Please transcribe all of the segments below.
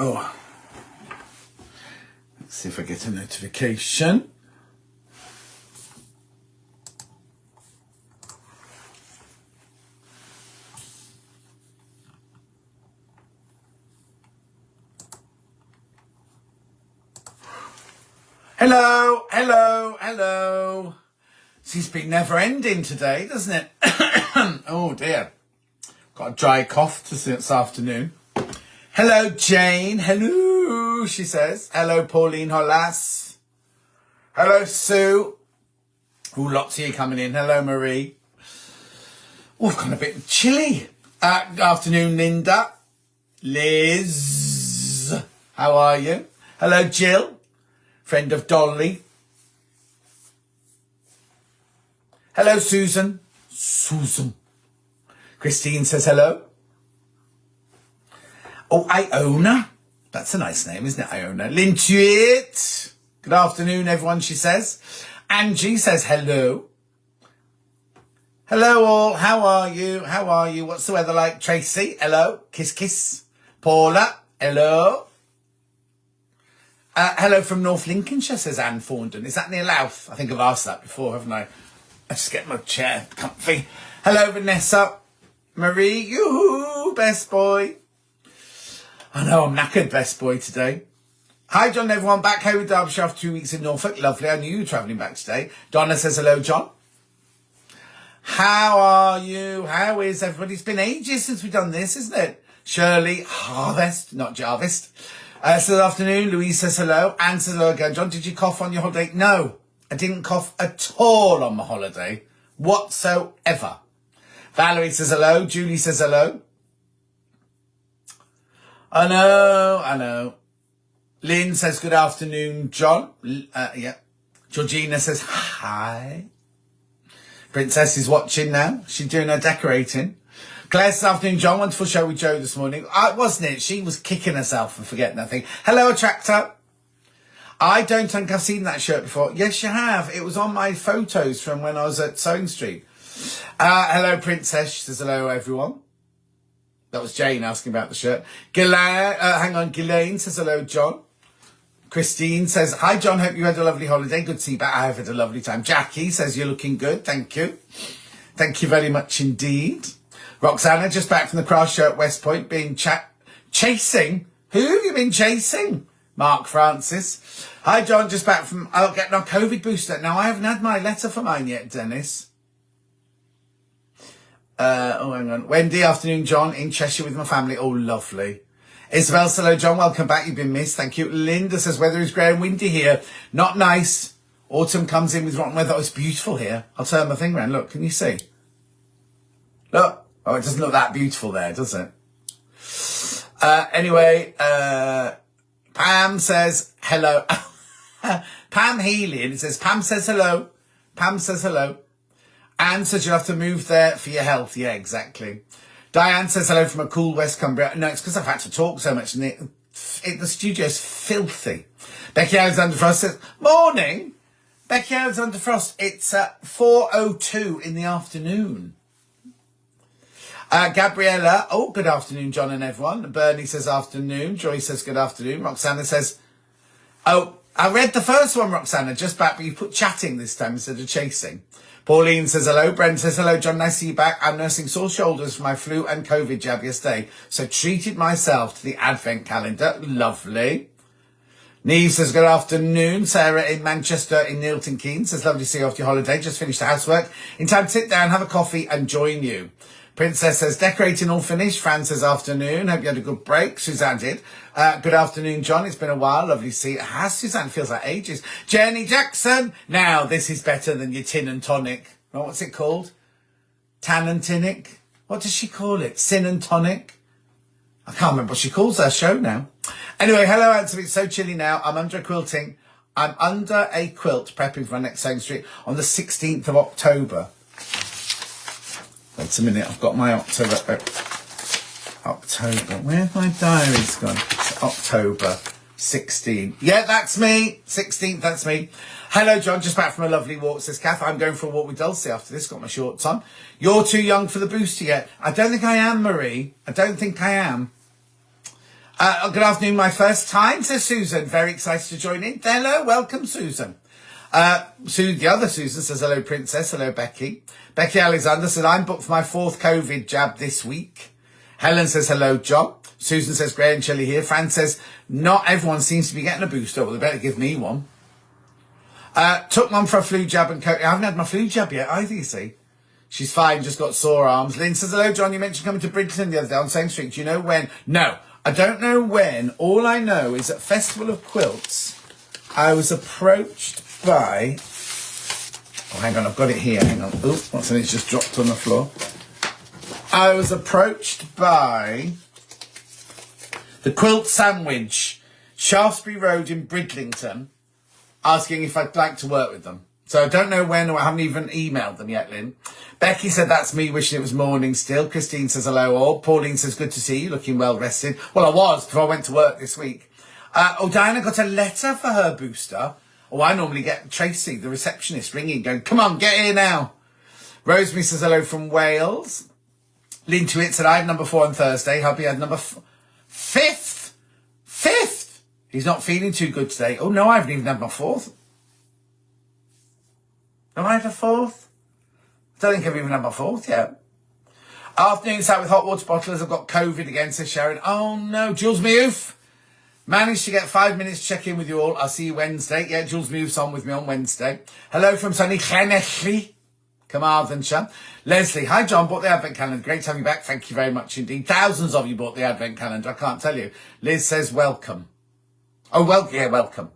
Oh, let's see if I get a notification. Hello, hello, hello. It's been never ending today, doesn't it? Oh dear. Got a dry cough this afternoon. Hello, Jane. Hello, she says. Hello, Pauline Hollas. Hello, Sue. Oh, lots of you coming in. Hello, Marie. Oh, I've gone a bit chilly. Good afternoon, Linda. Liz. How are you? Hello, Jill. Friend of Dolly. Hello, Susan. Susan. Christine says hello. Oh, Iona. That's a nice name, isn't it, Iona? Lintuit. Good afternoon, everyone, she says. Angie says hello. Hello, all. How are you? How are you? What's the weather like? Tracy, hello. Kiss, kiss. Paula, hello. Hello from North Lincolnshire, says Anne Thorndon. Is that near Louth? I think I've asked that before, haven't I? I just get my chair comfy. Hello, Vanessa. Marie, yoo-hoo, best boy. I know, I'm knackered, best boy, today. Hi, John, everyone. Back home with Derbyshire after 2 weeks in Norfolk. Lovely. I knew you were travelling back today. Donna says hello, John. How are you? How is everybody? It's been ages since we've done this, isn't it? Shirley Harvest, not Jarvis. So good afternoon. Louise says hello. Anne says hello again. John, did you cough on your holiday? No, I didn't cough at all on my holiday, whatsoever. Valerie says hello. Julie says hello. I know. Lynn says good afternoon, John. Yeah. Georgina says hi. Princess is watching now. She's doing her decorating. Claire says afternoon, John. Wonderful show with Joe this morning. Wasn't it? She was kicking herself and forgetting nothing. Hello, Attractor. I don't think I've seen that shirt before. Yes, you have. It was on my photos from when I was at Sewing Street. Hello, Princess. She says hello, everyone. That was Jane asking about the shirt. Ghislaine says hello, John. Christine says, hi, John. Hope you had a lovely holiday. Good to see you back. I've had a lovely time. Jackie says, you're looking good. Thank you. Thank you very much indeed. Roxana, just back from the craft show at West Point, being chasing. Who have you been chasing? Mark Francis. Hi, John. Just back from getting our COVID booster. Now, I haven't had my letter for mine yet, Dennis. Hang on. Wendy, afternoon, John. In Cheshire with my family. Oh, lovely. Isabel, hello, John. Welcome back. You've been missed. Thank you. Linda says, weather is grey and windy here. Not nice. Autumn comes in with rotten weather. Oh, it's beautiful here. I'll turn my thing around. Look, can you see? Look. Oh, it doesn't look that beautiful there, does it? Anyway, Pam says hello. Pam Healy, and it says, Pam says hello. Pam says hello. Anne says you'll have to move there for your health. Yeah, exactly. Diane says hello from a cool West Cumbria. No, it's because I've had to talk so much, and the studio's filthy. Becky Alexander Frost says, morning. Becky Alexander Frost, it's 4:02 in the afternoon. Gabriella, oh, good afternoon, John and everyone. Bernie says afternoon. Joy says good afternoon. Roxana says, oh, I read the first one, Roxana, just back, but you put chatting this time instead of chasing. Pauline says hello. Brent says hello, John. Nice to see you back. I'm nursing sore shoulders from my flu and COVID jab yesterday, so treated myself to the advent calendar. Lovely. Neve says good afternoon. Sarah in Manchester in Milton Keynes says lovely to see you after your holiday. Just finished the housework. In time to sit down, have a coffee and join you. Princess says, decorating all finished. Fran says, afternoon. Hope you had a good break. Suzanne did. Good afternoon, John. It's been a while. Lovely to see you. Suzanne? Feels like ages. Jenny Jackson. Now, this is better than your tin and tonic. Oh, what's it called? Tan and tinic? What does she call it? Sin and tonic? I can't remember what she calls her show now. Anyway, hello, Anthony. It's so chilly now. I'm under a quilt prepping for my next Sewing Street on the 16th of October. Wait a minute, I've got my October. Where's my diary's gone? It's October 16. Yeah, that's me. 16th, that's me. Hello, John. Just back from a lovely walk, says Kath. I'm going for a walk with Dulcie after this. Got my shorts on. You're too young for the booster yet. I don't think I am, Marie. I don't think I am. Good afternoon, my first time, says Susan. Very excited to join in. Hello, welcome, Susan. The other Susan says, hello, Princess. Hello, Becky. Becky Alexander said, I'm booked for my 4th COVID jab this week. Helen says, hello, John. Susan says, Gray and Shelley here. Fran says, not everyone seems to be getting a booster. Well, they better give me one. Took mum for a flu jab and I haven't had my flu jab yet either, you see. She's fine, just got sore arms. Lynn says, hello, John. You mentioned coming to Bridgeton the other day on Same Street. Do you know when? No, I don't know when. All I know is at Festival of Quilts, I was approached by... Oh, hang on, I've got it here. Hang on. Oh, what's in it? It's just dropped on the floor. I was approached by the Quilt Sandwich, Shaftesbury Road in Bridlington, asking if I'd like to work with them. So I don't know when, or I haven't even emailed them yet, Lynn. Becky said, that's me wishing it was morning still. Christine says, hello all. Pauline says, good to see you, looking well rested. Well, I was before I went to work this week. Diana got a letter for her booster. Oh, I normally get Tracy, the receptionist, ringing, going, come on, get here now. Rosemary says, hello from Wales. Lynn Tweet said, I had number 4 on Thursday. Hubby had number 5th. 5th. He's not feeling too good today. Oh, no, I haven't even had my 4th. Have I had a 4th? I don't think I've even had my 4th yet. Afternoon sat with hot water bottlers. I've got COVID again, says Sharon. Oh, no. Jules Miouf. Managed to get 5 minutes to check in with you all. I'll see you Wednesday. Yeah, Jules Miouf's on with me on Wednesday. Hello from sunny Llanelli, Carmarthenshire. Leslie, hi John, bought the Advent calendar. Great to have you back. Thank you very much indeed. Thousands of you bought the Advent calendar. I can't tell you. Liz says welcome. Oh, well, yeah, welcome.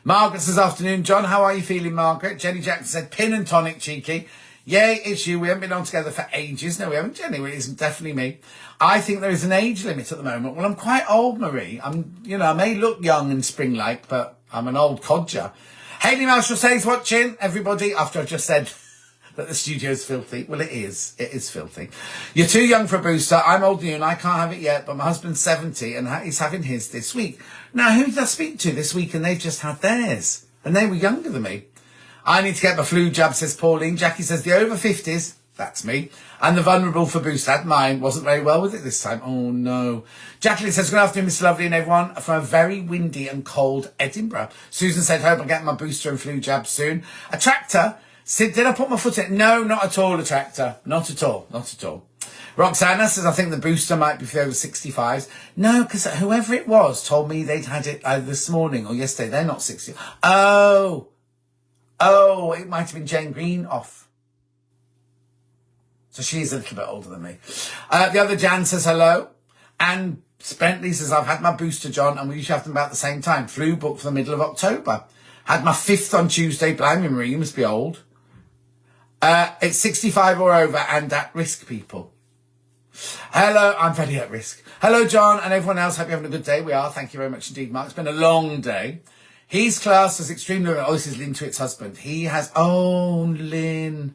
Margaret says, afternoon, John. How are you feeling, Margaret? Jenny Jackson said, pin and tonic, cheeky. Yay, it's you. We haven't been on together for ages. No, we haven't, Jenny. It isn't definitely me. I think there is an age limit at the moment. Well, I'm quite old, Marie. I may look young and spring-like, but I'm an old codger. Hayley Marshall says, watching, everybody, after I've just said that the studio's filthy. Well, it is. It is filthy. You're too young for a booster. I'm older than you and I can't have it yet, but my husband's 70 and he's having his this week. Now, who did I speak to this week and they've just had theirs? And they were younger than me. I need to get my flu jab, says Pauline. Jackie says the over 50s, that's me, and the vulnerable for booster. Had mine, wasn't very well with it this time. Oh, no. Jacqueline says, good afternoon, Mr. Lovely and everyone, from a very windy and cold Edinburgh. Susan said, hope I get my booster and flu jab soon. A tractor said, did I put my foot in? No, not at all, a tractor. Not at all, not at all. Roxana says, I think the booster might be for over 65s. No, because whoever it was told me they'd had it either this morning or yesterday. They're not 60. Oh, it might have been Jane Green off. So she's a little bit older than me. The other Jan says hello. And Bentley says, I've had my booster, John, and we usually have them about the same time. Flu booked for the middle of October. Had my 5th on Tuesday. Blimey, Marie, you must be old. It's 65 or over and at risk, people. Hello, I'm very at risk. Hello, John, and everyone else. Hope you're having a good day. We are. Thank you very much indeed, Mark. It's been a long day. He's classed as extremely... Oh, this is Lynn Twit's husband. He has... Oh, Lynn.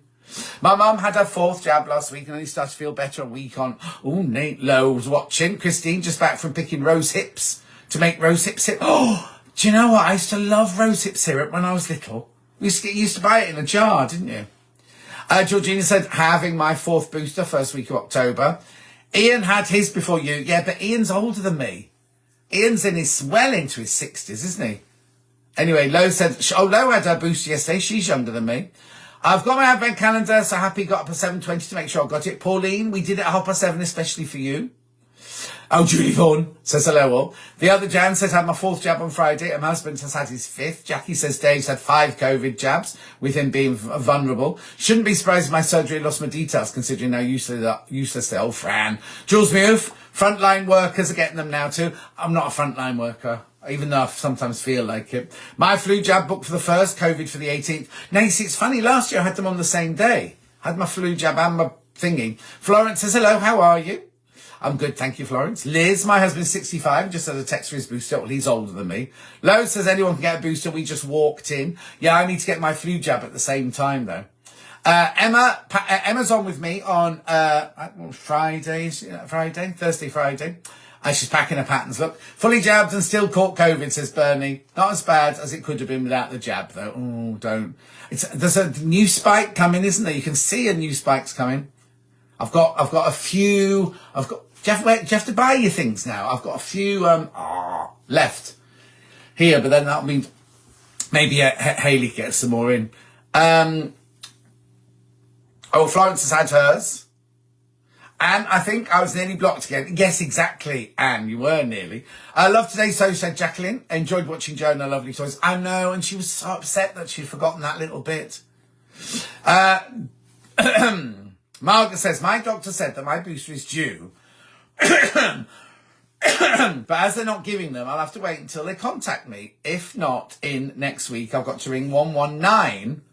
My mum had her 4th jab last week and only started to feel better a week on. Oh, Nate Lowe's watching. Christine just back from picking rose hips to make rose hip syrup. Oh, do you know what? I used to love rose hip syrup when I was little. You used to buy it in a jar, didn't you? Georgina said, having my 4th booster, first week of October. Ian had his before you. Yeah, but Ian's older than me. Ian's well into his 60s, isn't he? Anyway, Lo said, Lo had her booster yesterday. She's younger than me. I've got my Advent calendar, so happy got up at 7:20 to make sure I got it. Pauline, we did it at 7:30, especially for you. Oh, Julie Vaughan says hello all. The other Jan says, had my 4th jab on Friday, and my husband has had his 5th. Jackie says Dave's had 5 COVID jabs, with him being vulnerable. Shouldn't be surprised if my surgery lost my details, considering how useless they are. Oh, Fran. Jules Miouf, frontline workers are getting them now too. I'm not a frontline worker, even though I sometimes feel like it. My flu jab booked for the 1st, COVID for the 18th. Now, you see, it's funny, last year I had them on the same day. Had my flu jab and my thingy. Florence says, hello, how are you? I'm good, thank you, Florence. Liz, my husband's 65, just had a text for his booster. Well, he's older than me. Lo says anyone can get a booster. We just walked in. Yeah, I need to get my flu jab at the same time, though. Emma's on with me on Thursday, Friday. She's packing her patterns. Look, fully jabbed and still caught COVID, says Bernie. Not as bad as it could have been without the jab, though. Oh, don't. There's a new spike coming, isn't there? You can see a new spike's coming. I've got a few. Do you have to buy your things now? I've got a few left here, but then that'll mean maybe Hayley gets some more in. Florence has had hers. Anne, I think I was nearly blocked again. Yes, exactly, Anne, you were nearly. I love today's show, said Jacqueline. Enjoyed watching Jo and her lovely toys. I know, and she was so upset that she'd forgotten that little bit. Margaret says, my doctor said that my booster is due. But as they're not giving them, I'll have to wait until they contact me. If not, in next week, I've got to ring 119.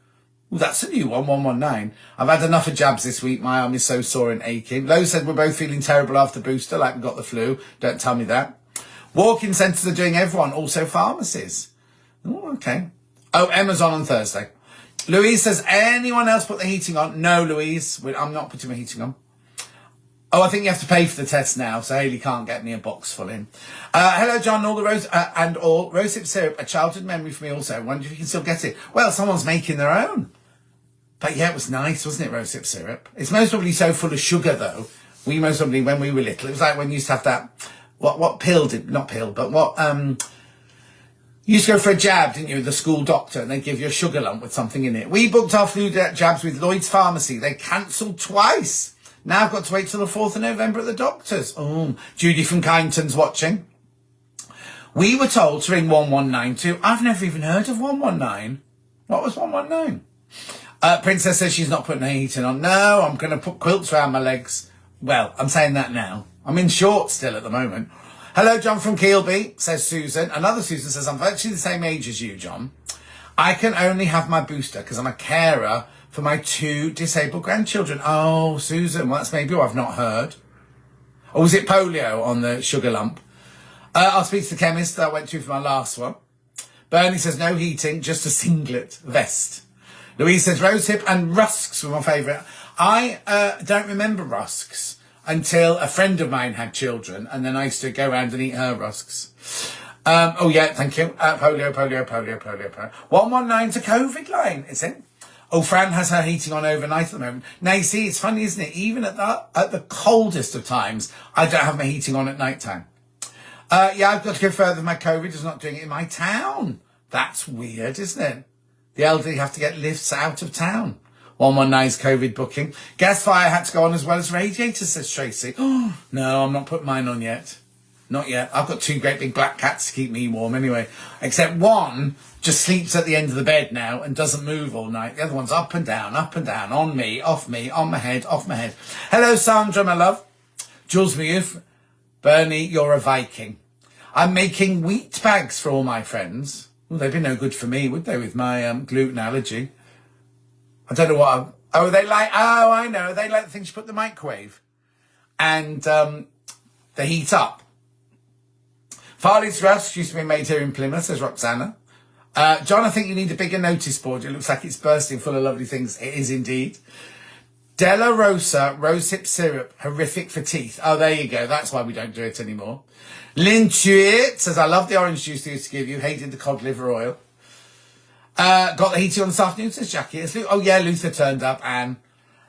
Ooh, that's a new one, 119. I've had enough of jabs this week. My arm is so sore and aching. Lo said we're both feeling terrible after booster, like we got the flu. Don't tell me that. Walk-in centres are doing everyone, also pharmacies. Oh, okay. Oh, Emma's on Thursday. Louise says, anyone else put the heating on? No, Louise, I'm not putting my heating on. Oh, I think you have to pay for the test now, so Hayley can't get me a box full in. Hello, John, all the rosehip syrup, a childhood memory for me also. I wonder if you can still get it. Well, someone's making their own. But yeah, it was nice, wasn't it, rosehip syrup? It's most probably so full of sugar, though. We most probably, when we were little, it was like when you used to have that, what pill did, not pill, but what, you used to go for a jab, didn't you, with the school doctor, and they'd give you a sugar lump with something in it. We booked our flu jabs with Lloyd's Pharmacy. They cancelled twice. Now I've got to wait till the 4th of November at the doctor's. Oh, Judy from Kyneton's watching. We were told to ring 1192. I've never even heard of 119. What was 119? Princess says she's not putting her heating on. No, I'm going to put quilts around my legs. Well, I'm saying that now. I'm in shorts still at the moment. Hello, John from Keelby, says Susan. Another Susan says, I'm virtually the same age as you, John. I can only have my booster because I'm a carer for my 2 disabled grandchildren. Oh, Susan, well, that's maybe what I've not heard. Or was it polio on the sugar lump? I'll speak to the chemist that I went to for my last one. Bernie says, no heating, just a singlet vest. Louise says, rosehip and rusks were my favourite. I don't remember rusks until a friend of mine had children, and then I used to go around and eat her rusks. Oh, yeah, thank you. Polio. 119 to COVID line, is it? Oh, Fran has her heating on overnight at the moment. Now, you see, it's funny, isn't it? Even at the coldest of times, I don't have my heating on at night time. Yeah, I've got to go further. My COVID is not doing it in my town. That's weird, isn't it? The elderly have to get lifts out of town. 119's COVID booking. Gas fire had to go on as well as radiators, says Tracy. Oh, no, I'm not putting mine on yet. Not yet. I've got 2 great big black cats to keep me warm anyway. Except one just sleeps at the end of the bed now and doesn't move all night. The other one's up and down, on me, on my head, off my head. Hello, Sandra, my love. Jules Miouf. Bernie, you're a Viking. I'm making wheat bags for all my friends. Well, they'd be no good for me, would they, with my gluten allergy? I don't know what I know. They like the things you put in the microwave. And they heat up. Farley's Rust used to be made here in Plymouth, says Roxana. John, I think you need a bigger notice board. It looks like it's bursting full of lovely things. It is indeed. Della Rosa, rosehip syrup, horrific for teeth. Oh, there you go. That's why we don't do it anymore. Lynn Tuit says, I love the orange juice they used to give you. Hated the cod liver oil. Got the heating on this afternoon, says Jackie. Oh, yeah, Luther turned up, Anne.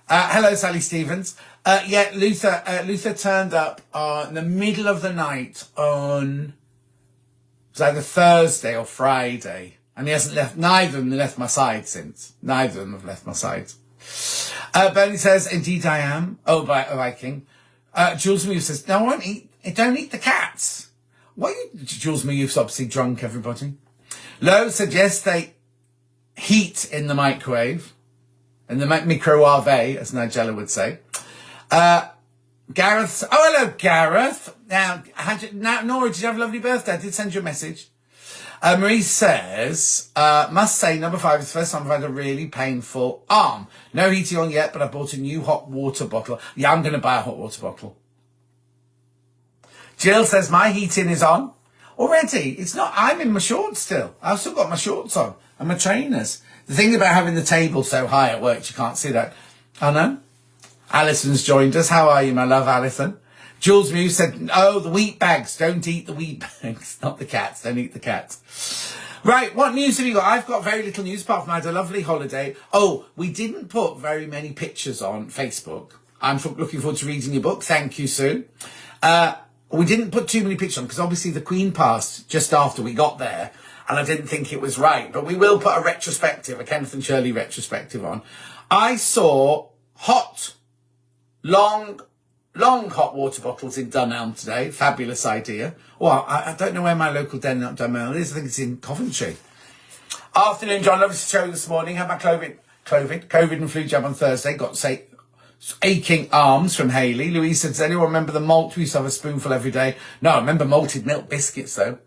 Hello, Sally Stevens. Yeah, Luther turned up in the middle of the night on, it was either Thursday or Friday. And he hasn't left, neither of them have left my side since. Neither of them have left my side. Bernie says, indeed I am. Oh, Viking. Jules Muse says, no, don't eat the cats. What are you, Jules Muse's obviously drunk, everybody. Lowe said, yes, they heat in the microwave. In the microwave, as Nigella would say. Gareth, oh, hello, Gareth. Now, Nora, did you have a lovely birthday? I did send you a message. Marie says, must say, number 5 is the first time I've had a really painful arm. No heating on yet, but I bought a new hot water bottle. Yeah, I'm going to buy a hot water bottle. Jill says, my heating is on. Already, it's not, I'm in my shorts still. I've still got my shorts on and my trainers. The thing about having the table so high at work, you can't see that. Oh no? Alison's joined us. How are you, my love, Alison? Jules Muse said, oh, the wheat bags. Don't eat the wheat bags. Not the cats. Don't eat the cats. Right, what news have you got? I've got very little news apart from I had a lovely holiday. Oh, we didn't put very many pictures on Facebook. I'm looking forward to reading your book. Thank you, Sue. We didn't put too many pictures on because obviously the Queen passed just after we got there, and I didn't think it was right. But we will put a retrospective, a Kenneth and Shirley retrospective on. I saw long hot water bottles in Dunelm today. Fabulous idea. Well, I don't know where my local Dunelm is. I think it's in Coventry. Afternoon, John. Lovely to show you this morning. Had my COVID and flu jab on Thursday. Got aching arms from Hayley. Louise said, does anyone remember the malt? We used to have a spoonful every day. No, I remember malted milk biscuits though.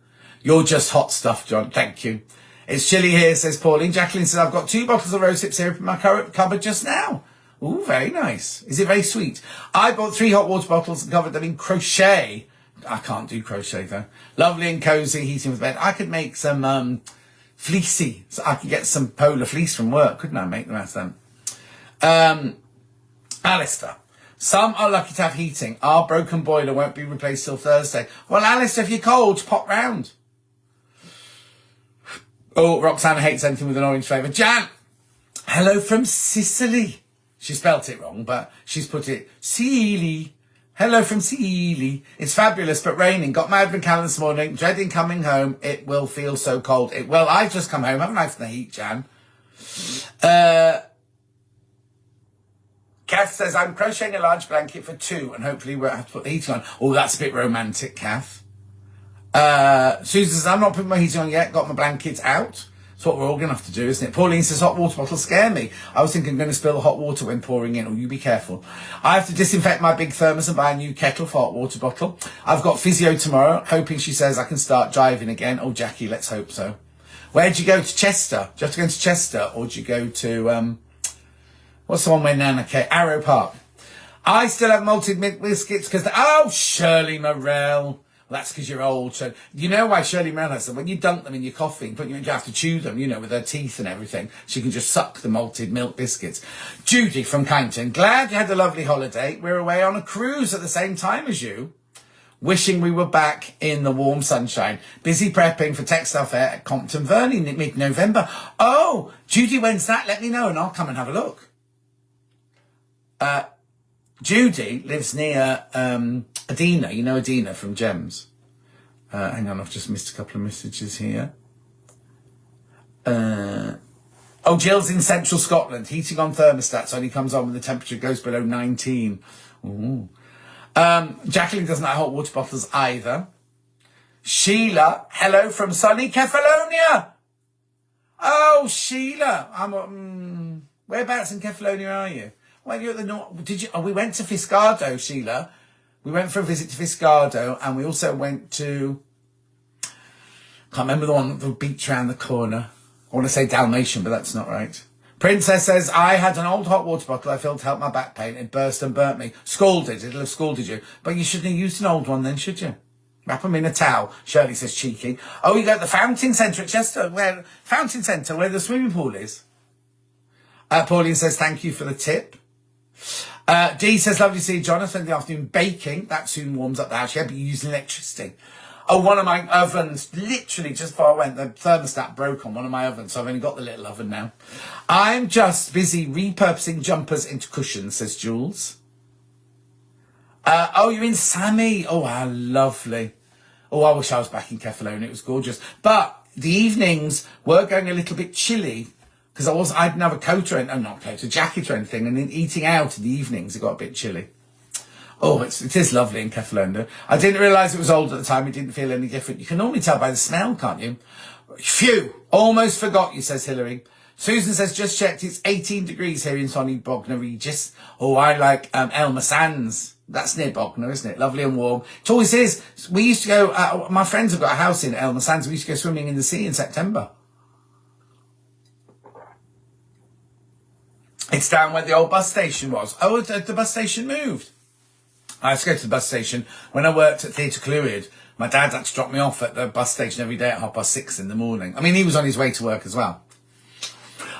You're just hot stuff, John. Thank you. It's chilly here, says Pauline. Jacqueline says, I've got 2 bottles of rosehip syrup in my cupboard just now. Ooh, very nice. Is it very sweet? I bought 3 hot water bottles and covered them in crochet. I can't do crochet though. Lovely and cozy, heating with bed. I could make some fleecy. So I could get some polar fleece from work, couldn't I? Make them out of them. Alistair. Some are lucky to have heating. Our broken boiler won't be replaced till Thursday. Well, Alistair, if you're cold, pop round. Oh, Roxana hates anything with an orange flavour. Jan. Hello from Sicily. She spelt it wrong, but she's put it Sealy. Hello from Sealy. It's fabulous, but raining. Got my advent calendar this morning. Dreading coming home. It will feel so cold. Well, I've just come home, haven't I, from the heat, Jan? Kath says, I'm crocheting a large blanket for 2 and hopefully we won't have to put the heating on. Oh, that's a bit romantic, Kath. Susan says, I'm not putting my heating on yet. Got my blankets out. That's what we're all going to have to do, isn't it? Pauline says, hot water bottles scare me. I was thinking I'm going to spill the hot water when pouring in. Oh, you be careful. I have to disinfect my big thermos and buy a new kettle for hot water bottle. I've got physio tomorrow, hoping she says I can start driving again. Oh, Jackie, let's hope so. Where'd you go? To Chester? Do you have to go to Chester or do you go to, what's the one where Nana came? Arrow Park. I still have malted milk biscuits because, oh, Shirley Morell. Well, that's because you're old. So you know why Shirley Morell has them? When you dunk them in your coffee, but you have to chew them, with her teeth and everything. She can just suck the malted milk biscuits. Judy from Kyneton. Glad you had a lovely holiday. We're away on a cruise at the same time as you. Wishing we were back in the warm sunshine. Busy prepping for Textile Fair at Compton Verney mid-November. Oh, Judy, when's that? Let me know and I'll come and have a look. Judy lives near Adina. You know Adina from Gems. Hang on, I've just missed a couple of messages here. Oh, Jill's in central Scotland. Heating on thermostats only comes on when the temperature goes below 19. Ooh. Jacqueline doesn't like hot water bottles either. Sheila, hello from sunny Kefalonia. Oh, Sheila. Whereabouts in Kefalonia are you? Well, you're at the north. Did you? Oh, we went to Fiscardo, Sheila. We went for a visit to Fiscardo, and we also went to. Can't remember the one, the beach around the corner. I want to say Dalmatian, but that's not right. Princess says, I had an old hot water bottle I filled to help my back pain. It burst and burnt me. Scalded. It'll have scalded you. But you shouldn't have used an old one then, should you? Wrap them in a towel. Shirley says, cheeky. Oh, you go to the Fountain Centre at Chester. Fountain Centre, where the swimming pool is. Pauline says, thank you for the tip. Dee says, lovely to see you, Jonathan, in the afternoon baking. That soon warms up the house. Yeah, but you use electricity. Oh, one of my ovens, literally just before I went, the thermostat broke on one of my ovens, so I've only got the little oven now. I'm just busy repurposing jumpers into cushions, says Jules. Oh, you're in Sammy. Oh, how lovely. Oh, I wish I was back in Kefalonia. It was gorgeous. But the evenings were going a little bit chilly because I didn't have a coat or anything, not coat, a jacket or anything, and then eating out in the evenings, it got a bit chilly. Oh, it is lovely in Kefalonia. I didn't realise it was old at the time. It didn't feel any different. You can normally tell by the smell, can't you? Phew, almost forgot you, says Hilary. Susan says, just checked, it's 18 degrees here in sunny Bognor Regis. Oh, I like Elmer Sands. That's near Bognor, isn't it? Lovely and warm. It always is. We used to go, my friends have got a house in Elmer Sands. We used to go swimming in the sea in September. It's down where the old bus station was. Oh, the bus station moved. I used to go to the bus station when I worked at Theatre Clwyd. My dad had to drop me off at the bus station every day at 6:30 in the morning. I mean, he was on his way to work as well.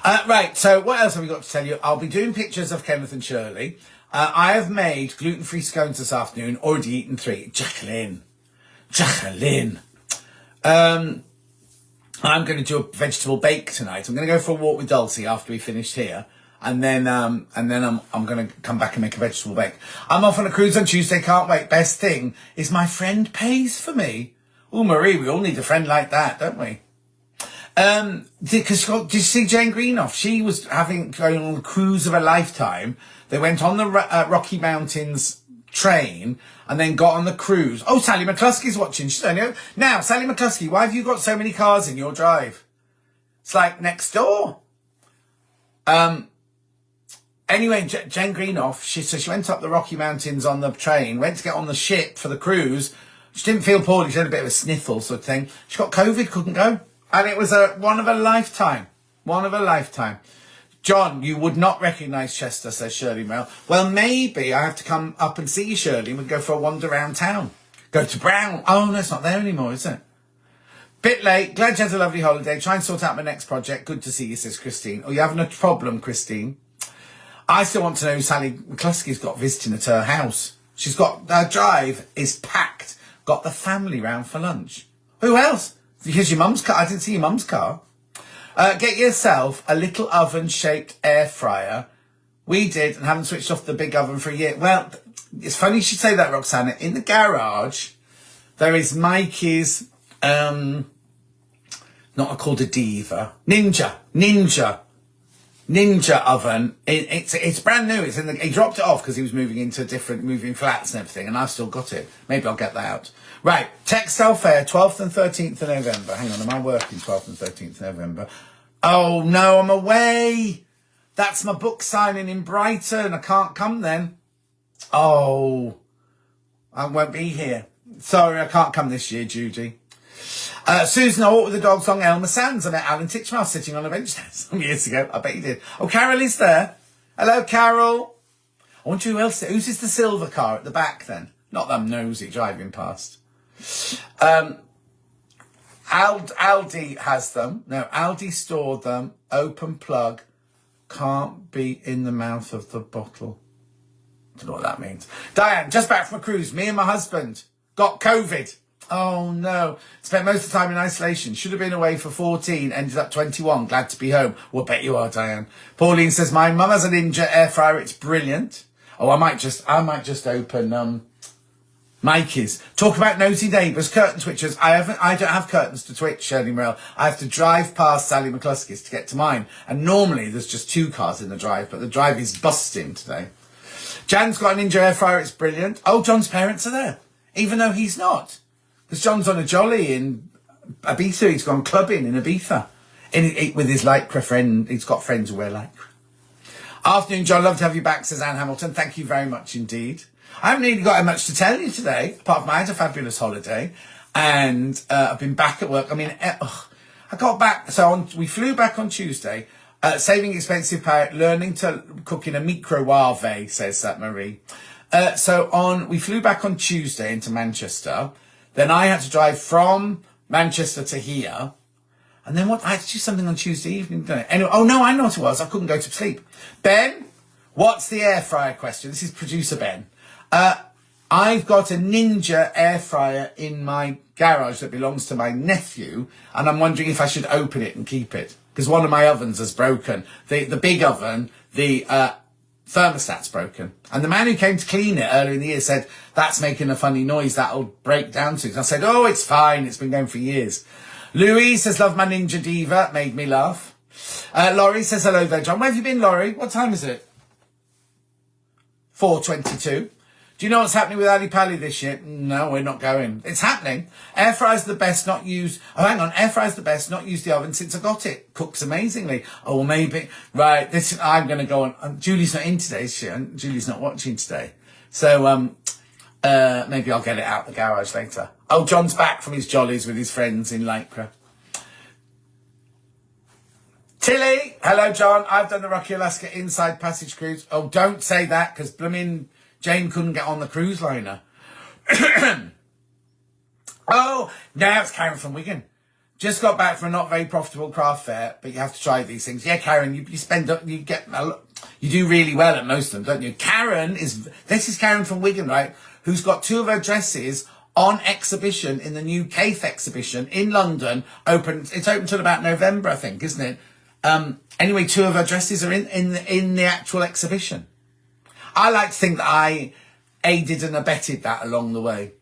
Right, so what else have we got to tell you? I'll be doing pictures of Kenneth and Shirley. I have made gluten-free scones this afternoon, already eaten 3. Jacqueline. I'm going to do a vegetable bake tonight. I'm going to go for a walk with Dulcie after we finish here. And then I'm going to come back and make a vegetable bake. I'm off on a cruise on Tuesday. Can't wait. Best thing is my friend pays for me. Oh, Marie, we all need a friend like that, don't we? Because did you see Jane Greenough? She was going on the cruise of a lifetime. They went on the Rocky Mountains train and then got on the cruise. Oh, Sally McCluskey's watching. She's only now. Sally McCluskey, why have you got so many cars in your drive? It's like next door. Anyway, Jane Greenough, she went up the Rocky Mountains on the train, went to get on the ship for the cruise. She didn't feel poorly. She had a bit of a sniffle sort of thing. She got COVID, couldn't go. And it was one of a lifetime. One of a lifetime. John, you would not recognise Chester, says Shirley Merrill. Well, maybe I have to come up and see you, Shirley, and we go for a wander around town. Go to Brown. Oh, no, it's not there anymore, is it? Bit late. Glad you had a lovely holiday. Try and sort out my next project. Good to see you, says Christine. Oh, you having a problem, Christine? I still want to know who Sally McCluskey's got visiting at her house. She's got, her drive is packed. Got the family round for lunch. Who else? Because your mum's car. I didn't see your mum's car. Get yourself a little oven-shaped air fryer. We did and haven't switched off the big oven for a year. Well, it's funny you should say that, Roxana. In the garage, there is Mikey's, not called a Diva, Ninja oven. It's brand new. It's he dropped it off because he was moving flats and everything, and I've still got it. Maybe I'll get that out. Right, Textile Fair, 12th and 13th of November. Hang on, am I working 12th and 13th of November? Oh no, I'm away. That's my book signing in Brighton. I can't come then. Oh, I won't be here. Sorry, I can't come this year, Judy. Susan, I walked with the dogs on Elmer Sands. I met Alan Titchmarsh sitting on a bench there some years ago. I bet you did. Oh, Carol is there. Hello, Carol. I wonder who else. Who's the silver car at the back then? Not that I'm nosy driving past. Aldi has them. No, Aldi stored them. Open plug. Can't be in the mouth of the bottle. Don't know what that means. Diane, just back from a cruise. Me and my husband got COVID. Oh no. Spent most of the time in isolation. Should have been away for 14. Ended up 21. Glad to be home. Well, bet you are, Diane. Pauline says, my mum has a Ninja air fryer. It's brilliant. Oh, I might just open, Mikey's. Talk about nosy neighbours, curtain twitchers. I don't have curtains to twitch, Shirley Merrill. I have to drive past Sally McCluskey's to get to mine. And normally there's just 2 cars in the drive, but the drive is busting today. Jan's got a Ninja air fryer. It's brilliant. Oh, John's parents are there, even though he's not. Because John's on a jolly in Ibiza. He's gone clubbing in Ibiza. With his lycra friend. He's got friends who wear lycra. Afternoon, John. Love to have you back, says Anne Hamilton. Thank you very much indeed. I haven't really got much to tell you today, apart from I had a fabulous holiday. And I've been back at work. I mean, I got back. We flew back on Tuesday. Saving expensive power, learning to cook in a microwave, says Marie. We flew back on Tuesday into Manchester. Then I had to drive from Manchester to here. And then I had to do something on Tuesday evening, didn't I? Anyway, oh no, I know what it was. I couldn't go to sleep. Ben, what's the air fryer question? This is producer Ben. I've got a Ninja air fryer in my garage that belongs to my nephew. And I'm wondering if I should open it and keep it. Because one of my ovens has broken. The big oven, the thermostat's broken. And the man who came to clean it earlier in the year said, that's making a funny noise, that'll break down soon. I said, oh, it's fine, it's been going for years. Louise says, love my Ninja Diva, made me laugh. Laurie says, hello there, John. Where have you been, Laurie? What time is it? 4:22. Do you know what's happening with Ali Pali this year? No, we're not going. It's happening. Air fryer's the best, not use. Oh, hang on. Air fryer's the best, not use the oven since I got it. Cooks amazingly. Oh, well, maybe. Right. I'm going to go on. Julie's not in today, is she? Julie's not watching today. So, maybe I'll get it out the garage later. Oh, John's back from his jollies with his friends in Lycra. Tilly. Hello, John. I've done the Rocky Alaska Inside Passage cruise. Oh, don't say that because blooming Jane couldn't get on the cruise liner. Oh, now it's Karen from Wigan. Just got back from a not very profitable craft fair, but you have to try these things. Yeah, Karen, you do really well at most of them, don't you? This is Karen from Wigan, right? Who's got 2 of her dresses on exhibition in the new Caith exhibition in London. It's open till about November, I think, isn't it? Anyway, 2 of her dresses are in the actual exhibition. I like to think that I aided and abetted that along the way.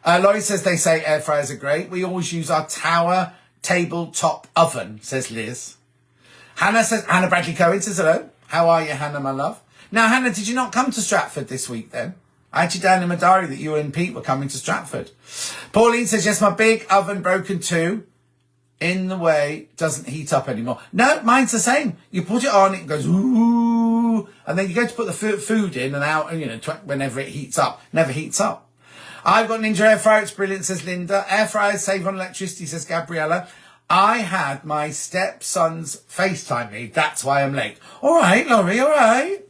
Laurie says they say air fryers are great. We always use our tower tabletop oven, says Liz. Hannah Bradley Cohen says hello. How are you, Hannah, my love? Now, Hannah, did you not come to Stratford this week then? I had you down in my diary that you and Pete were coming to Stratford. Pauline says, yes, my big oven broken too. In the way, doesn't heat up anymore. No, mine's the same. You put it on, it goes, ooh, and then you go to put the food in and out, and whenever it heats up, never heats up. I've got Ninja air fryer, it's brilliant, says Linda. Air fryers save on electricity, says Gabriella. I had my stepson's FaceTime me, that's why I'm late. All right, Laurie, all right.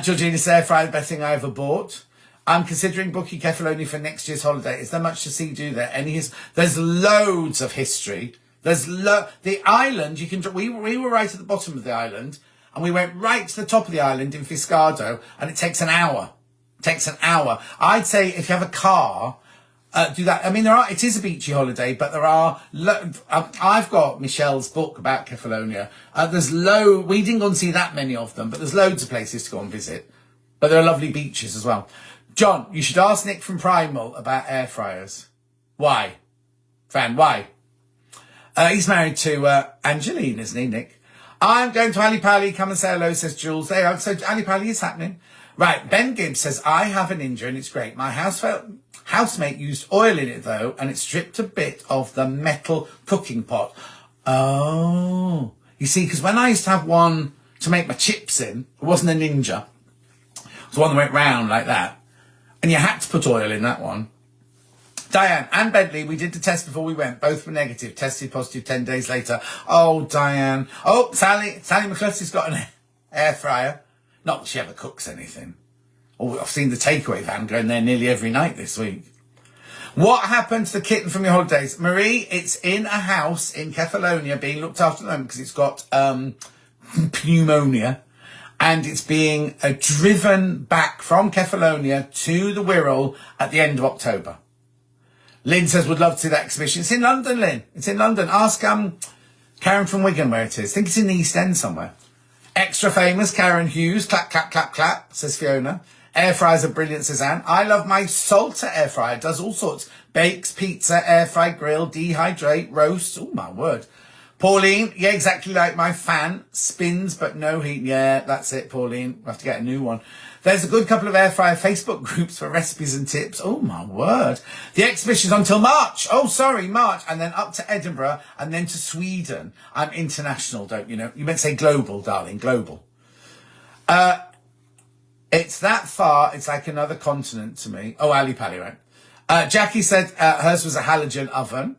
Georgina says air fryer, the best thing I ever bought. I'm considering booking Kefalonia for next year's holiday. Is there much to see, do there? There's loads of history. The island, we were right at the bottom of the island, and we went right to the top of the island in Fiscardo, and it takes an hour. I'd say if you have a car, do that. I mean, it is a beachy holiday, but there are, I've got Michelle's book about Kefalonia. We didn't go and see that many of them, but there's loads of places to go and visit. But there are lovely beaches as well. John, you should ask Nick from Primal about air fryers. Why? Fran, why? He's married to Angeline, isn't he, Nick? I'm going to Ali Pali. Come and say hello, says Jules. There you are. So Ali Pali is happening. Right, Ben Gibbs says, I have a Ninja and it's great. My housemate used oil in it, though, and it stripped a bit of the metal cooking pot. Oh. You see, because when I used to have one to make my chips in, it wasn't a Ninja. It was one that went round like that. And you had to put oil in that one. Diane and Bentley, we did the test before we went. Both were negative. Tested positive 10 days later. Oh, Diane. Oh, Sally McCluskey's got an air fryer. Not that she ever cooks anything. Oh, I've seen the takeaway van going there nearly every night this week. What happened to the kitten from your holidays? Marie, it's in a house in Kefalonia being looked after at the moment because it's got pneumonia. And it's being driven back from Kefalonia to the Wirral at the end of October. Lynn says, would love to see that exhibition. It's in London, Lynn. It's in London. Ask Karen from Wigan where it is. I think it's in the East End somewhere. Extra famous, Karen Hughes. Clap, clap, clap, clap, says Fiona. Air fryers are brilliant, says Anne. I love my Salter air fryer. Does all sorts. Bakes, pizza, air fry, grill, dehydrate, roasts. Oh, my word. Pauline, yeah, exactly like my fan. Spins, but no heat. Yeah, that's it, Pauline. We'll have to get a new one. There's a good couple of air fryer Facebook groups for recipes and tips. Oh, my word. The exhibition's until March. Oh, sorry, March. And then up to Edinburgh and then to Sweden. I'm international, don't you know? You meant to say global, darling, global. It's that far. It's like another continent to me. Oh, Ali Pali, right? Jackie said hers was a halogen oven.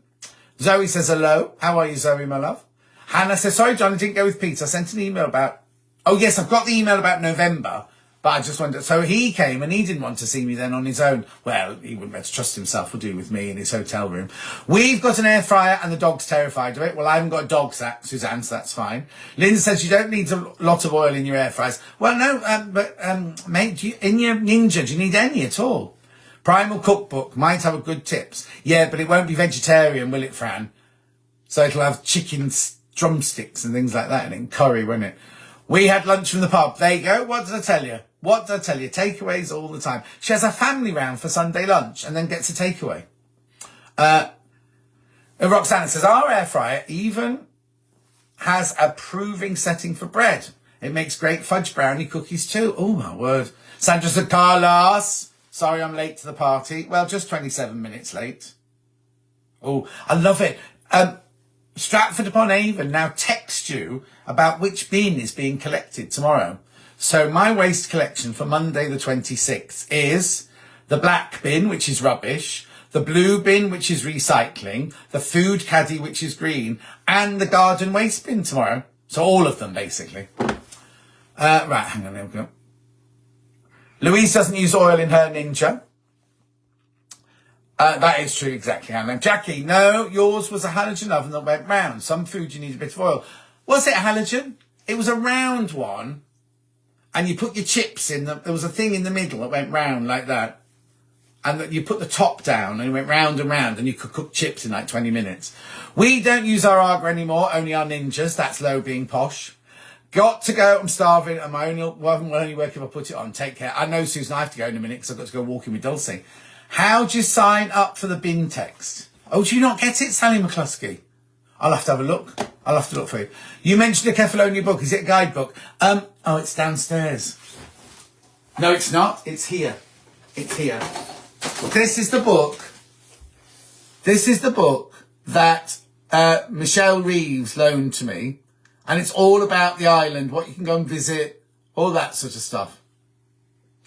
Zoe says hello. How are you, Zoe, my love? Hannah says, sorry, John, I didn't go with Pete. I sent an email about... Oh, yes, I've got the email about November, but I just wondered... So he came and he didn't want to see me then on his own. Well, he wouldn't be able to trust himself, would do with me in his hotel room. We've got an air fryer and the dog's terrified of it. Well, I haven't got a dog, Suzanne, so that's fine. Linda says you don't need a lot of oil in your air fryers. Well, no, mate, in your Ninja, do you need any at all? Primal Cookbook might have a good tips. Yeah, but it won't be vegetarian, will it, Fran? So it'll have chicken drumsticks and things like that and curry, won't it? We had lunch from the pub. There you go. What did I tell you? Takeaways all the time. She has a family round for Sunday lunch and then gets a takeaway. Roxanne says, our air fryer even has a proving setting for bread. It makes great fudge brownie cookies too. Oh, my word. Sandra said, Carlos. Sorry, I'm late to the party. Well, just 27 minutes late. Oh, I love it. Stratford-upon-Avon now text you about which bin is being collected tomorrow. So my waste collection for Monday the 26th is the black bin, which is rubbish, the blue bin, which is recycling, the food caddy, which is green, and the garden waste bin tomorrow. So all of them, basically. Right, hang on, there we go. Louise doesn't use oil in her Ninja. That is true, exactly, Hannah. Jackie, no, yours was a halogen oven that went round. Some food you need a bit of oil. Was it a halogen? It was a round one, and you put your chips in. There was a thing in the middle that went round like that. and that you put the top down and it went round and round and you could cook chips in like 20 minutes. We don't use our Aga anymore, only our Ninjas. That's low being posh. Got to go. I'm starving. And my only work if I put it on. Take care. I know, Susan, I have to go in a minute because I've got to go walking with Dulcie. How do you sign up for the bin text? Oh, do you not get it, Sally McCluskey? I'll have to have a look. I'll have to look for you. You mentioned a Kefalonia book. Is it a guidebook? Oh, it's downstairs. No, it's not. It's here. It's here. This is the book. This is the book that Michelle Reeves loaned to me. And it's all about the island, what you can go and visit, all that sort of stuff.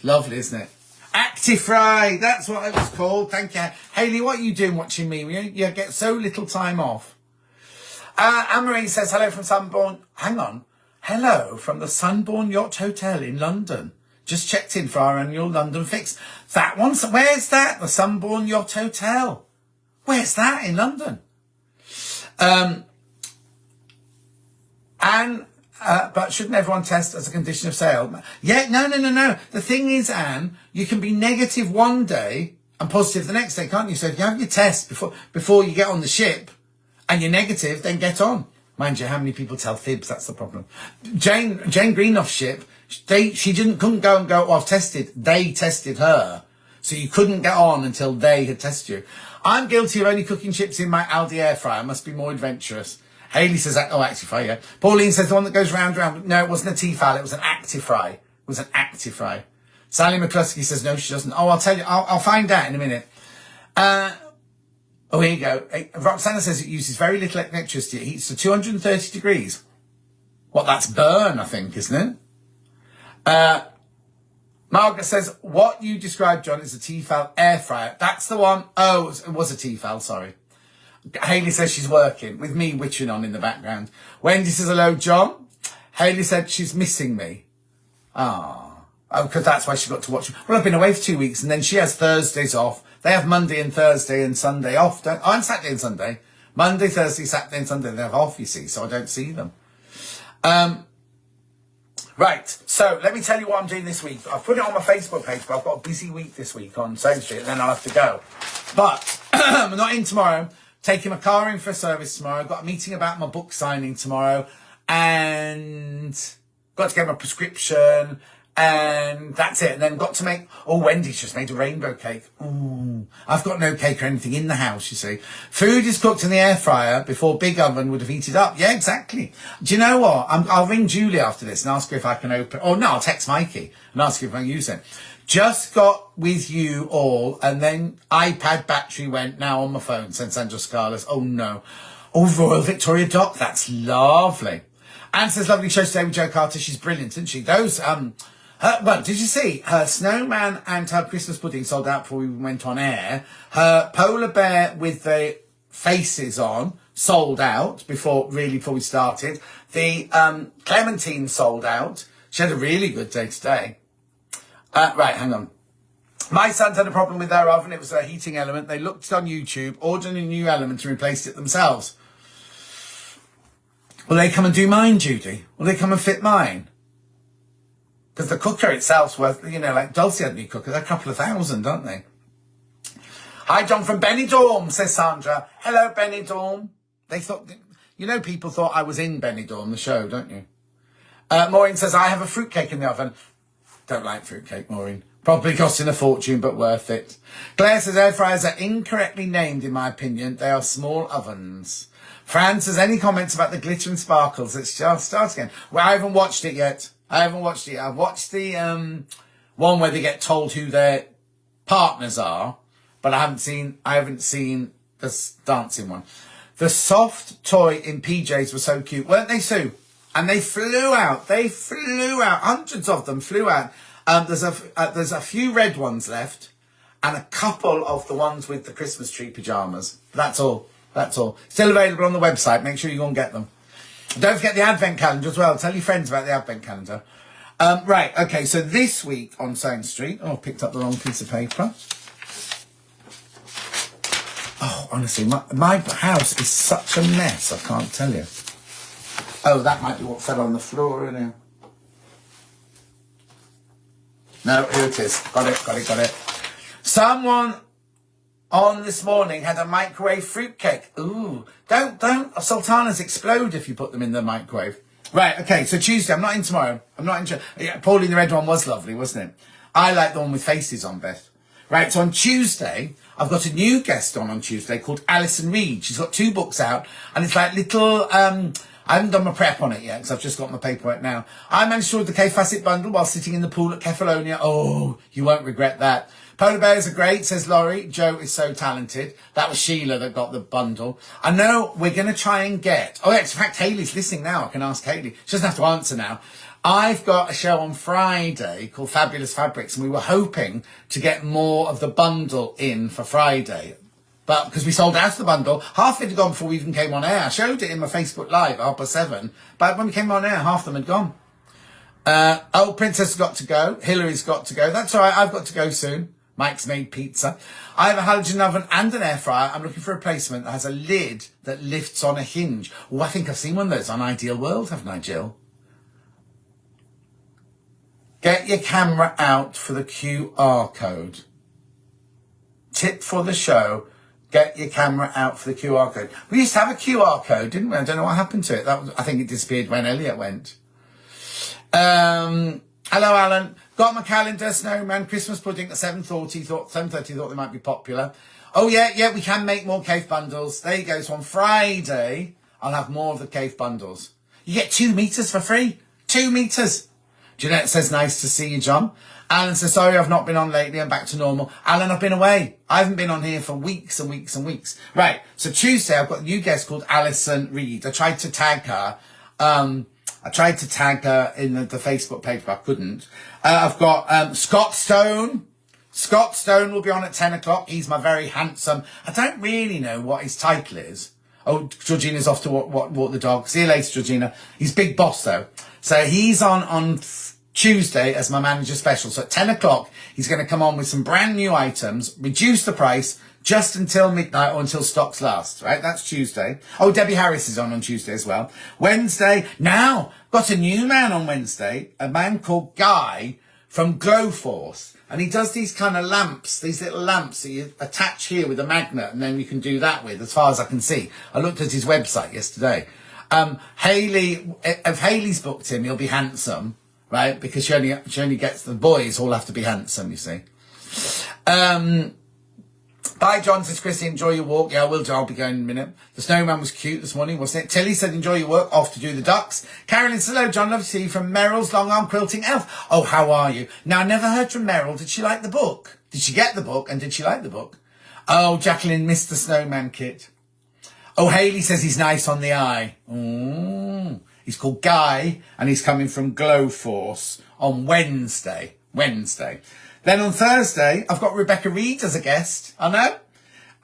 Lovely, isn't it? Actifry, that's what it was called. Thank you. Hayley, what are you doing watching me? You get so little time off. Anne-Marie says, hello from Sunborn. Hang on. Hello from the Sunborn Yacht Hotel in London. Just checked in for our annual London fix. That one's, where's that? The Sunborn Yacht Hotel. Where's that in London? But shouldn't everyone test as a condition of sale? Yeah, no. The thing is, Anne, you can be negative one day and positive the next day, can't you? So if you have your test before you get on the ship and you're negative, then get on. Mind you, how many people tell fibs? That's the problem. Jane Greenoff's ship, she couldn't go and go, oh, I've tested. They tested her. So you couldn't get on until they had tested you. I'm guilty of only cooking chips in my Aldi air fryer. Must be more adventurous. Hayley says, oh, Actifry, yeah. Pauline says the one that goes round. No, it wasn't a Tefal, it was an Actifry. It was an Actifry. Sally McCluskey says, no, she doesn't. Oh, I'll tell you, I'll find out in a minute. Oh, here you go. Roxana says it uses very little electricity. It heats to 230 degrees. What, that's burn, I think, isn't it? Margaret says, what you described, John, is a Tefal air fryer. That's the one. Oh, it was a Tefal, sorry. Hayley says she's working, with me witching on in the background. Wendy says, hello, John. Hayley said she's missing me. Oh, because that's why she got to watch. Well, I've been away for 2 weeks, and then she has Thursdays off. They have Monday and Thursday and Sunday off. And Saturday and Sunday. Monday, Thursday, Saturday and Sunday, they have off, you see, so I don't see them. Right, so let me tell you what I'm doing this week. I've put it on my Facebook page, but I've got a busy week this week on Same Street, and then I'll have to go. But I'm not in tomorrow. Taking my car in for a service tomorrow. Got a meeting about my book signing tomorrow. And got to get my prescription. And that's it. And then got to make... Oh, Wendy's just made a rainbow cake. Ooh. I've got no cake or anything in the house, you see. Food is cooked in the air fryer before Big Oven would have heated up. Yeah, exactly. Do you know what? I'll ring Julie after this and ask her if I can open... Oh, no, I'll text Mikey and ask her if I can use it. Just got with you all, and then iPad battery went now on my phone, said Sandra Scarlett. Oh, no. Oh, Royal Victoria Dock. That's lovely. Anne says, lovely show today with Jo Carter. She's brilliant, isn't she? Those, well, did you see her snowman and her Christmas pudding sold out before we went on air? Her polar bear with the faces on sold out before we started. The Clementine sold out. She had a really good day today. Right, hang on. My son's had a problem with their oven. It was a heating element. They looked on YouTube, ordered a new element and replaced it themselves. Will they come and do mine, Judy? Will they come and fit mine? Because the cooker itself's worth, like Dulcie had a new cooker. They're a couple of thousand, aren't they? Hi, John from Benidorm, says Sandra. Hello, Benidorm. They thought, people thought I was in Benidorm, the show, don't you? Maureen says, I have a fruitcake in the oven. Don't like fruitcake, Maureen. Probably costing a fortune, but worth it. Claire says, air fryers are incorrectly named, in my opinion. They are small ovens. Fran says, any comments about the glitter and sparkles? It's just start again. Well, I haven't watched it yet. I've watched the one where they get told who their partners are, but I haven't seen the dancing one. The soft toy in PJs were so cute, weren't they, Sue? And they flew out. Hundreds of them flew out. There's a few red ones left, and a couple of the ones with the Christmas tree pyjamas. That's all. Still available on the website. Make sure you go and get them. Don't forget the advent calendar as well. Tell your friends about the advent calendar. Right, okay, so this week on Sane Street... Oh, I picked up the wrong piece of paper. Oh, honestly, my house is such a mess, I can't tell you. Oh, that might be what fell on the floor, isn't it? No, here it is. Got it. So, Someone on this morning had a microwave fruitcake. Ooh, don't. Sultanas explode if you put them in the microwave. Right, okay, so Tuesday, I'm not in tomorrow. I'm not in. Yeah, Pauline the Red one was lovely, wasn't it? I like the one with faces on best. Right, so on Tuesday, I've got a new guest on Tuesday called Alison Reed. She's got 2 books out, and it's like little, I haven't done my prep on it yet, because I've just got my paperwork now. I managed to order the Kay Facet bundle while sitting in the pool at Kefalonia. Oh, you won't regret that. Polar bears are great, says Laurie. Joe is so talented. That was Sheila that got the bundle. I know we're going to try and get... Oh, yeah, in fact, Hayley's listening now. I can ask Hayley. She doesn't have to answer now. I've got a show on Friday called Fabulous Fabrics, and we were hoping to get more of the bundle in for Friday. But because we sold out of the bundle, half of it had gone before we even came on air. I showed it in my Facebook Live at 7:30, but when we came on air, half of them had gone. Princess has got to go. Hillary's got to go. That's all right. I've got to go soon. Mike's made pizza. I have a halogen oven and an air fryer. I'm looking for a replacement that has a lid that lifts on a hinge. Oh, I think I've seen one of those on Ideal World, haven't I, Jill? Get your camera out for the QR code. Tip for the show. Get your camera out for the QR code. We used to have a QR code, didn't we? I don't know what happened to it. I think it disappeared when Elliot went. Hello, Alan. Got my calendar, snowman, Christmas pudding at 7:30. Thought they might be popular. Oh, yeah, we can make more cave bundles. There you go. So on Friday, I'll have more of the cave bundles. You get 2 meters for free. 2 meters. Jeanette says, nice to see you, John. Alan says, sorry, I've not been on lately. I'm back to normal. Alan, I've been away. I haven't been on here for weeks and weeks and weeks. Right. So Tuesday, I've got a new guest called Alison Reed. I tried to tag her. In the Facebook page, but I couldn't. I've got Scott Stone. Scott Stone will be on at 10 o'clock. He's my very handsome... I don't really know what his title is. Oh, Georgina's off to walk the dog. See you later, Georgina. He's big boss, though. So he's on Tuesday as my manager special. So at 10 o'clock, he's going to come on with some brand new items, reduce the price just until midnight or until stocks last, right? That's Tuesday. Oh, Debbie Harris is on Tuesday as well. Wednesday, now, got a new man on Wednesday, a man called Guy from Glowforce. And he does these kind of lamps, these little lamps that you attach here with a magnet, and then you can do that with, as far as I can see. I looked at his website yesterday. Hayley, if Hayley's booked him, he'll be handsome, right? Because she only gets the boys all have to be handsome, you see. Bye, John, says Chrissy, enjoy your walk. Yeah, I will do. I'll be going in a minute. The snowman was cute this morning, wasn't it? Tilly said, enjoy your work. Off to do the ducks. Carolyn said, hello, John. Love to see you from Meryl's Long Arm Quilting Elf. Oh, how are you? Now, I never heard from Meryl. Did she like the book? Did she get the book? And did she like the book? Oh, Jacqueline missed the snowman kit. Oh, Hayley says he's nice on the eye. Ooh. He's called Guy, and he's coming from Glowforce on Wednesday. Then on Thursday, I've got Rebecca Reed as a guest. I know.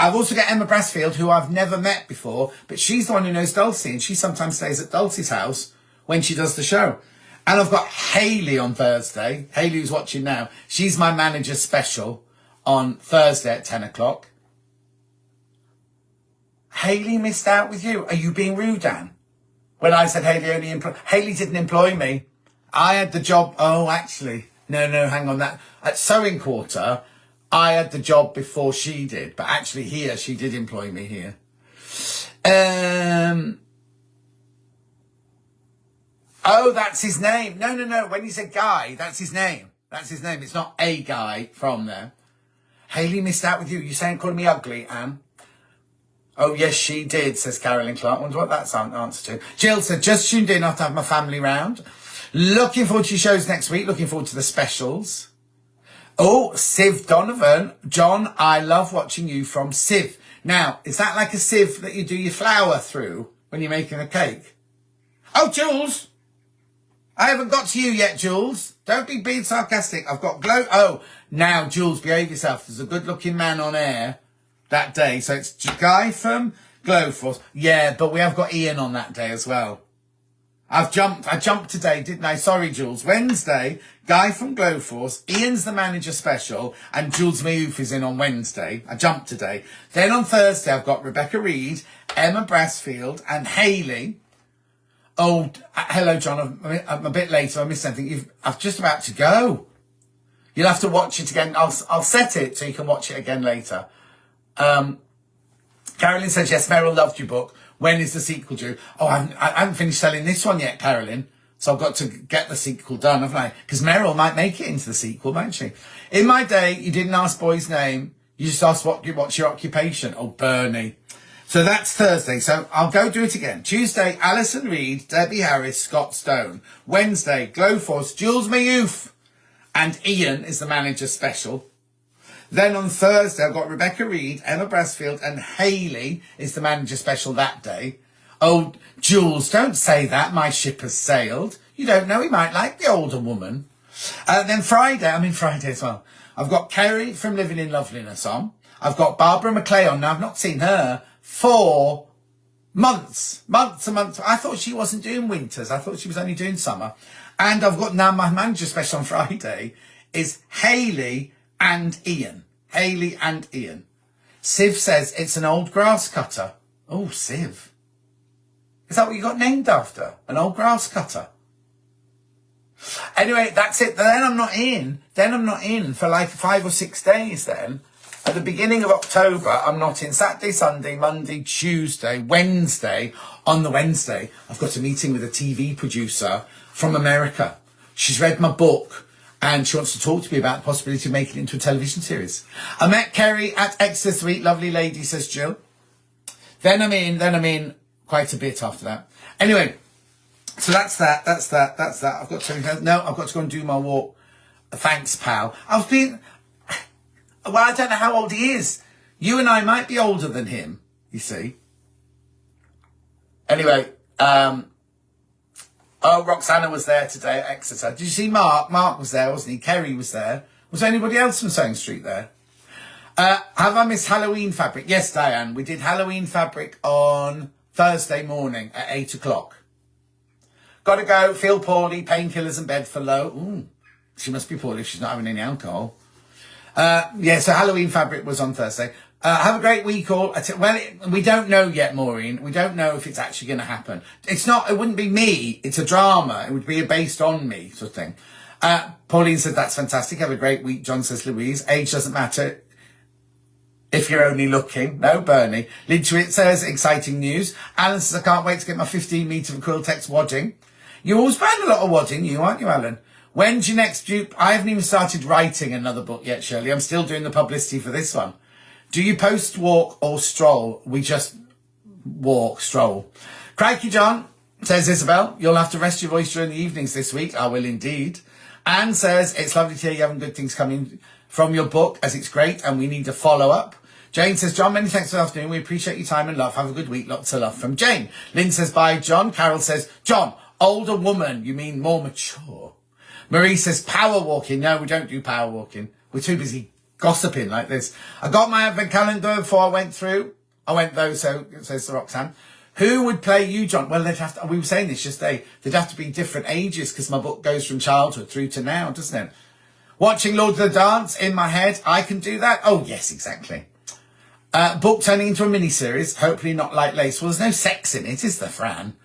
I've also got Emma Brassfield, who I've never met before, but she's the one who knows Dulcie, and she sometimes stays at Dulcie's house when she does the show. And I've got Hayley on Thursday. Hayley, who's watching now. She's my manager special on Thursday at 10 o'clock. Hayley missed out with you. Are you being rude, Anne? When I said Hayley didn't employ me. I had the job. Oh, actually. No, hang on. That at Sewing Quarter, I had the job before she did. But actually here, she did employ me here. Oh, that's his name. No. When you said Guy, that's his name. That's his name. It's not a guy from there. Hayley missed out with you. You saying calling me ugly, Anne? Oh, yes, she did, says Carolyn Clark. Wonder what that's answer to. Jill said, just tuned in after I have my family round. Looking forward to your shows next week. Looking forward to the specials. Oh, Siv Donovan. John, I love watching you from Siv. Now, is that like a sieve that you do your flour through when you're making a cake? Oh, Jules. I haven't got to you yet, Jules. Don't be being sarcastic. I've got glow. Oh, now, Jules, behave yourself. There's a good-looking man on air that day. So it's Guy from Glowforce. Yeah, but we have got Ian on that day as well. I jumped today, didn't I? Sorry, Jules. Wednesday, Guy from Glowforce, Ian's the manager special, and Jules Mayoof is in on Wednesday. I jumped today. Then on Thursday, I've got Rebecca Reed, Emma Brassfield, and Hayley. Oh, hello, John. I'm a bit late, so I missed something. I'm just about to go. You'll have to watch it again. I'll set it so you can watch it again later. Carolyn says, yes, Meryl loved your book. When is the sequel due? Oh, I haven't finished selling this one yet, Carolyn. So I've got to get the sequel done, haven't I? Because Meryl might make it into the sequel, won't she? In my day, you didn't ask boys' name. You just asked what's your occupation. Oh, Bernie. So that's Thursday. So I'll go do it again. Tuesday, Alison Reed, Debbie Harris, Scott Stone. Wednesday, Glowforce, Jules Mayouf. And Ian is the manager special. Then on Thursday, I've got Rebecca Reed, Emma Brasfield, and Hayley is the manager special that day. Oh, Jules, don't say that. My ship has sailed. You don't know. He might like the older woman. Then Friday, I'm in Friday as well. I've got Kerry from Living in Loveliness on. I've got Barbara McClay on. Now, I've not seen her for months. I thought she wasn't doing winters. I thought she was only doing summer. And I've got now my manager special on Friday is Hayley and Ian. Hayley and Ian. Siv says it's an old grass cutter. Oh, Siv. Is that what you got named after? An old grass cutter? Anyway, that's it. Then I'm not in. For like 5 or 6 days then. At the beginning of October, I'm not in. Saturday, Sunday, Monday, Tuesday, Wednesday. On the Wednesday, I've got a meeting with a TV producer from America. She's read my book and she wants to talk to me about the possibility of making it into a television series. I met Kerry at Exeter 3. Lovely lady, says Jill. Then I'm in quite a bit after that. Anyway, so that's that. I've got to go and do my walk. Thanks, pal. Well, I don't know how old he is. You and I might be older than him, you see. Anyway, Roxana was there today at Exeter. Did you see Mark? Mark was there, wasn't he? Kerry was there. Was there anybody else from Sewing Street there? Have I missed Halloween fabric? Yes, Diane. We did Halloween fabric on Thursday morning at 8 o'clock. Gotta go. Feel poorly. Painkillers and bed for low. Ooh, she must be poorly if she's not having any alcohol. So Halloween fabric was on Thursday. Have a great week all. We don't know yet, Maureen. We don't know if it's actually going to happen. It wouldn't be me. It's a drama. It would be based on me sort of thing. Pauline said, that's fantastic. Have a great week. John says, Louise, age doesn't matter if you're only looking. No, Bernie. Lidgewit says, exciting news. Alan says, I can't wait to get my 15 metre of Quiltex wadding. You always find a lot of wadding, aren't you, Alan? When's your next dupe? I haven't even started writing another book yet, Shirley. I'm still doing the publicity for this one. Do you post, walk or stroll? We just walk, stroll. Crikey John, says Isabel, you'll have to rest your voice during the evenings this week. I will indeed. Anne says, it's lovely to hear you having good things coming from your book, as it's great and we need a follow-up. Jane says, John, many thanks for the afternoon. We appreciate your time and love. Have a good week. Lots of love from Jane. Lynn says, bye, John. Carol says, John, older woman, you mean more mature. Marie says, power walking. No, we don't do power walking. We're too busy gossiping like this. I got my advent calendar before I went through. I went though, so says Roxanne. Who would play you, John? Well, we were saying this yesterday. They'd have to be different ages because my book goes from childhood through to now, doesn't it? Watching Lord of the Dance in my head. I can do that. Oh, yes, exactly. Book turning into a mini-series. Hopefully not like lace. Well, there's no sex in it, is there, Fran?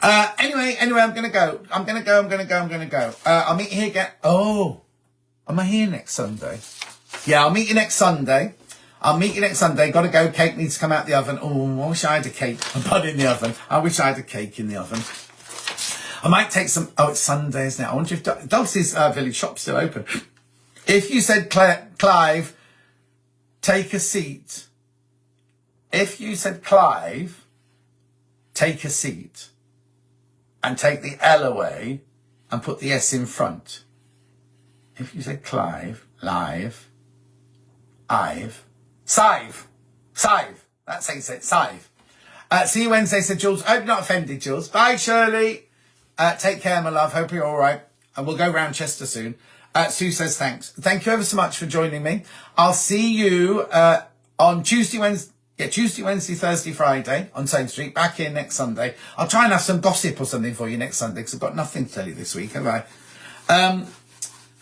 Anyway, I'm going to go. I'm going to go. I'll meet you here again. Oh, am I here next Sunday? Yeah, I'll meet you next Sunday. Got to go. Cake needs to come out the oven. Oh, I wish I had a cake. A bun in the oven. I wish I had a cake in the oven. I might take some. Oh, it's Sunday, isn't it? I wonder if Dulce's Village Shop's still open. If you said, Clive, take a seat. If you said, Clive, take a seat. And take the L away and put the S in front. If you said Clive, live, Sive. That's how you say it, Sive. See you Wednesday, said Jules. I hope you're not offended, Jules. Bye, Shirley. Take care, my love. Hope you're all right. And we'll go round Chester soon. Sue says thanks. Thank you ever so much for joining me. I'll see you on Tuesday, Wednesday, Thursday, Friday on Same Street. Back here next Sunday. I'll try and have some gossip or something for you next Sunday because I've got nothing to tell you this week, have I?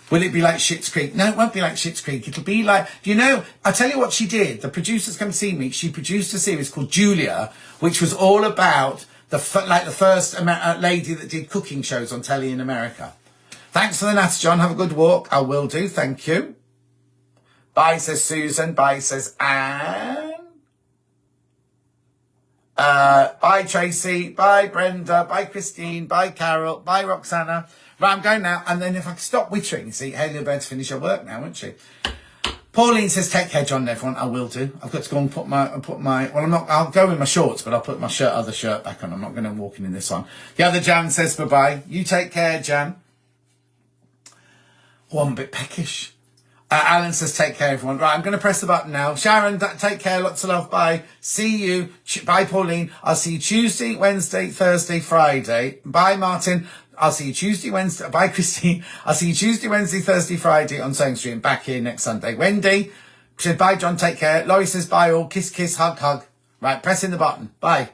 Will it be like Schitt's Creek? No, it won't be like Schitt's Creek. It'll be like, I'll tell you what she did. The producers come to see me. She produced a series called Julia, which was all about the first lady that did cooking shows on telly in America. Thanks for the natter, John. Have a good walk. I will do. Thank you. Bye, says Susan. Bye, says Anne. Bye, Tracy. Bye, Brenda. Bye, Christine. Bye, Carol. Bye, Roxana. Right, I'm going now. And then if I can stop wittering, see, Hayley will be able to finish her work now, won't she? Pauline says, take care, John, everyone. I will do. I've got to go and put my, well, I'll go in my shorts, but I'll put my other shirt back on. I'm not going to walk in this one. The other Jan says bye-bye. You take care, Jan. Oh, I'm a bit peckish. Alan says, take care, everyone. Right, I'm going to press the button now. Sharon, take care. Lots of love. Bye. See you. Bye, Pauline. I'll see you Tuesday, Wednesday, Thursday, Friday. Bye, Martin. I'll see you Tuesday, Wednesday. Bye, Christine. I'll see you Tuesday, Wednesday, Thursday, Friday on Sewing Street and back here next Sunday. Wendy said, bye, John. Take care. Laurie says, bye, all. Kiss, kiss, hug, hug. Right, pressing the button. Bye.